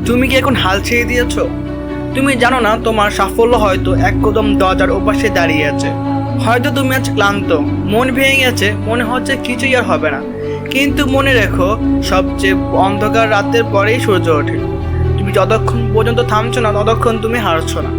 তুমি কি এখন হাল ছেড়ে দিয়েছো? তুমি জানো না তোমার সাফল্য হয়তো এক কদম দরজার ওপাশে দাঁড়িয়ে আছে। হয়তো তুমি আজ ক্লান্ত, মন ভেঙে গেছে, মনে হচ্ছে কিছুই আর হবে না। কিন্তু মনে রেখো, সবচেয়ে অন্ধকার রাতের পরেই সূর্য ওঠে। তুমি যতক্ষণ পর্যন্ত থামছো না ততক্ষণ তুমি হারছো না।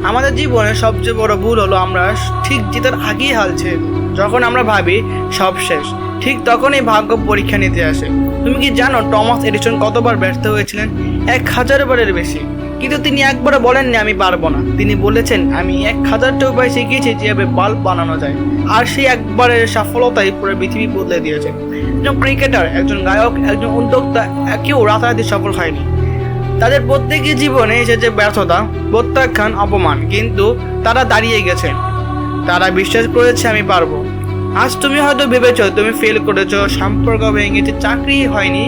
আমাদের জীবনে সবচেয়ে বড় ভুল হলো আমরা ঠিক জেতার আগেই হাল ছেড়ে দিই। যখন আমরা ভাবি সব শেষ, ঠিক তখনই ভাগ্য পরীক্ষা নিতে আসে। তুমি কি জানো টমাস এডিসন কতবার ব্যর্থ হয়েছিলেন? 1000 বারের বেশি। কিন্তু তিনি একবারও বলেননি আমি পারবো না। তিনি বলেছেন আমি 1000টা উপায় শিখিয়েছি যেভাবে বাল্ব বানানো যায়। আর সেই একবারের সফলতাই পুরো পৃথিবী বদলে দিয়েছে। একজন ক্রিকেটার, একজন গায়ক, একজন উদ্যোক্তা, কেউ রাতারাতি সফল হয়নি। তাদের প্রত্যেকের জীবনে এসেছে ব্যর্থতা, প্রত্যাখ্যান, অপমান, কিন্তু তারা দাঁড়িয়ে গেছেন। তারা বিশ্বাস করেছে আমি পারবো। আজ তুমি হয়তো ভেবেছো তুমি ফেল করেছো, সম্পর্ক ভেঙেছে, চাকরি হয়নি,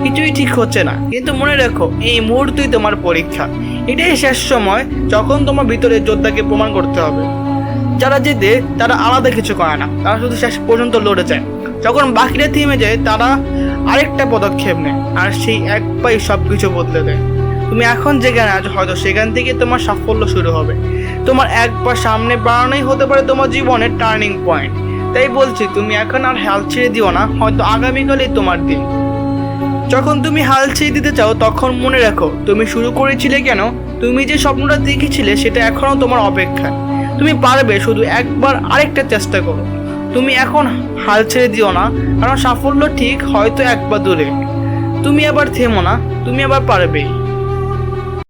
কিছুই ঠিক হচ্ছে না। কিন্তু মনে রেখো, এই মুহূর্তই তোমার পরীক্ষা। এটাই শেষ সময় যখন তোমার ভিতরে যোদ্ধাকে প্রমাণ করতে হবে। যারা জেতে তারা আলাদা কিছু করে না, তারা শুধু শেষ পর্যন্ত লড়ে যায়। যখন বাকিরা থেমে যায় তারা আরেকটা পদক্ষেপ নেয়, আর সেই এক পাই সব কিছু বদলে দেয়। তুমি এখন যেখানে আছো হয়তো সেখান থেকে তোমার সাফল্য শুরু হবে। তোমার এক পা সামনে বাড়ানোই হতে পারে তোমার জীবনের টার্নিং পয়েন্ট। তাই বলছি, তুমি এখন আর হাল ছেড়ে দিও না, হয়তো আগামীকালই তোমার দিন। যখন তুমি হাল ছেড়ে দিতে চাও তখন মনে রাখো তুমি শুরু করেছিলে কেন, তুমি যে স্বপ্নটা দেখেছিলে সেটা এখনো তোমার অপেক্ষা। তুমি পারবে, শুধু একবার আরেকটা চেষ্টা করো। তুমি এখন হাল ছেড়ে দিও না, কারণ সাফল্য ঠিক হয়তো একবার দূরে। তুমি আবার থেমো না, তুমি আবার পারবেই।